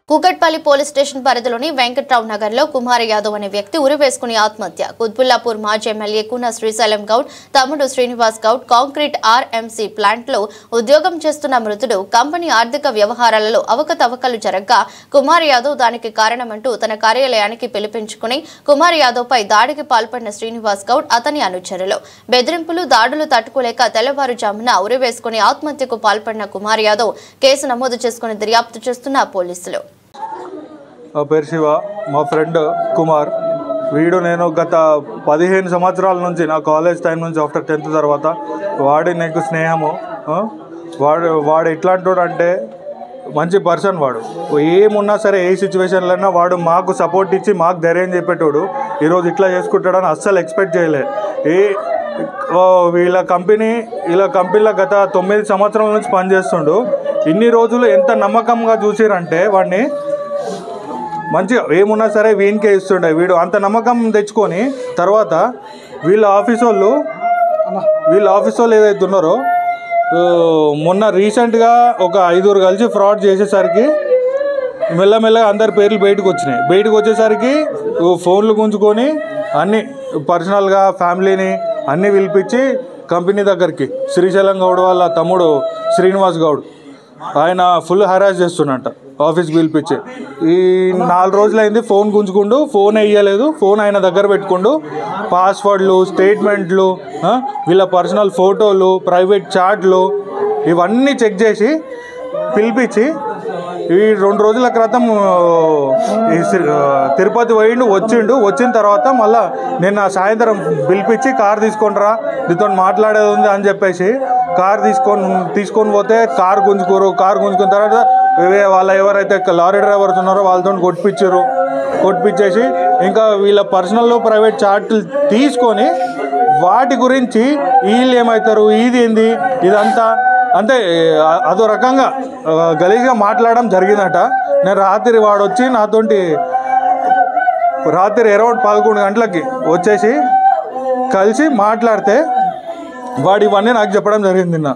Kukatpally police station పరిధిలోని వెంకట్రావు నగర్ లో కుమార్ యాదవ్ అనే వ్యక్తి ఉరివేసుకుని ఆత్మహత్య. కుత్బుల్లాపూర్ మాజీ ఎమ్మెల్యే కూన శ్రీశైలం గౌడ్ తమ్ముడు Srinivas Goud concrete RMC plant లో ఉద్యోగం చేస్తున్న మృతుడు కంపెనీ ఆర్థిక వ్యవహారాలలో అవకతవకలు జరగగా కుమార్ యాదవ్ దానికి కారణమంటూ తన కార్యాలయానికి పిలిపించుకుని కుమార్ యాదవ్ పై దాడికి పాల్పడిన శ్రీనివాస్ గౌడ్ అతని అనుచరులు బెదిరింపులు దాడులు తట్టుకోలేక తెల్లవారుజామున ఉరివేసుకుని ఆత్మహత్యకు పాల్పడిన కుమార్ యాదవ్ కేసు నమోదు చేసుకుని దర్యాప్తు చేస్తున్న పోలీసులు. పేరు శివ, మా ఫ్రెండ్ కుమార్. వీడు నేను గత 15 సంవత్సరాల నుంచి నా కాలేజ్ టైం నుంచి ఆఫ్టర్ 10th తర్వాత వాడి నీకు స్నేహము. వాడు ఎట్లాంటి అంటే మంచి పర్సన్. వాడు ఏమున్నా సరే ఏ సిచ్యువేషన్లైనా వాడు మాకు సపోర్ట్ ఇచ్చి మాకు ధైర్యం చెప్పేటోడు. ఈరోజు ఇట్లా చేసుకుంటాడని అస్సలు ఎక్స్పెక్ట్ చేయలే. వీళ్ళ కంపెనీలో గత 9 సంవత్సరాల నుంచి పనిచేస్తుండు. ఇన్ని రోజులు ఎంత నమ్మకంగా చూసిరంటే వాడిని మంచిగా ఏమున్నా సరే వీనికే ఇస్తుండే. వీడు అంత నమ్మకం తెచ్చుకొని తర్వాత వీళ్ళ ఆఫీస్ వాళ్ళు ఏదైతే ఉన్నారో మొన్న రీసెంట్గా ఒక 5 కలిసి ఫ్రాడ్ చేసేసరికి మెల్లమెల్లగా అందరి పేర్లు బయటకు వచ్చేసరికి ఫోన్లు గుంజుకొని అన్నీ పర్సనల్గా ఫ్యామిలీని అన్నీ పిలిపించి కంపెనీ దగ్గరికి శ్రీశైలం గౌడ్ వాళ్ళ తమ్ముడు శ్రీనివాస్ గౌడ్ ఆయన ఫుల్ హరాస్ చేస్తున్నట్ట. ఆఫీస్కి పిలిపించి ఈ 4 రోజులైంది ఫోన్ గుంజుకుండు, ఫోన్ వేయలేదు, ఫోన్ ఆయన దగ్గర పెట్టుకుండు. పాస్వర్డ్లు, స్టేట్మెంట్లు, వీళ్ళ పర్సనల్ ఫోటోలు, ప్రైవేట్ చాట్లు ఇవన్నీ చెక్ చేసి పిలిపించి ఈ 2 రోజుల క్రితం తిరుపతి వచ్చిన తర్వాత మళ్ళీ నిన్న సాయంత్రం పిలిపించి కార్ తీసుకొనిరా నీతో మాట్లాడేది ఉంది అని చెప్పేసి కార్ తీసుకొని పోతే కార్ గుంజుకున్న తర్వాత వాళ్ళ ఎవరైతే లారీ డ్రైవర్స్ ఉన్నారో వాళ్ళతో కొట్టిపించేసి ఇంకా వీళ్ళ పర్సనల్ ప్రైవేట్ చార్ట్లు తీసుకొని వాటి గురించి వీళ్ళు ఏమవుతారు, ఇది ఏంది ఇదంతా అంటే అదో రకంగా గలీజ్గా మాట్లాడడం జరిగిందట. నేను రాత్రి వాడు వచ్చి నాతోటి రాత్రి అరౌండ్ 11 గంటలకి వచ్చేసి కలిసి మాట్లాడితే వాడు ఇవన్నీ నాకు చెప్పడం జరిగింది. నిన్న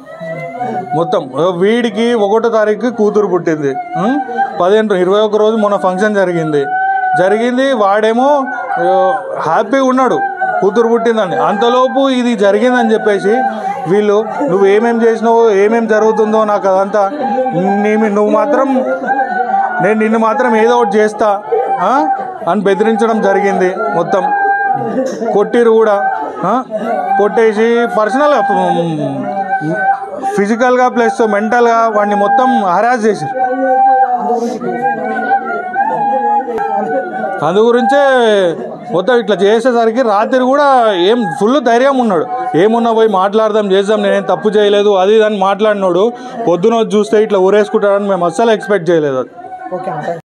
మొత్తం వీడికి 1వ తారీఖు కూతురు పుట్టింది, 21 రోజు మొన్న ఫంక్షన్ జరిగింది. వాడేమో హ్యాపీగా ఉన్నాడు కూతురు పుట్టిందని. అంతలోపు ఇది జరిగిందని చెప్పేసి వీళ్ళు నువ్వు ఏమేం చేసినావో ఏమేం జరుగుతుందో నాకు అదంతా నేను నిన్ను మాత్రం ఏదో ఒకటి చేస్తా అని బెదిరించడం జరిగింది. మొత్తం కొట్టిరు కూడా, కొట్టేసి పర్సనల్ ఫిజికల్గా ప్లస్ మెంటల్గా వాడిని మొత్తం హరాస్ చేశారు. అందు గురించే మొత్తం ఇట్లా చేసేసరికి రాత్రి కూడా ఫుల్ ధైర్యం ఉన్నాడు. ఏమున్నా పోయి చేద్దాం నేనేం తప్పు చేయలేదు అది అని మాట్లాడినాడు. పొద్దున చూస్తే ఇట్లా ఊరేసుకుంటాడని మేము అస్సలు ఎక్స్పెక్ట్ చేయలేదు.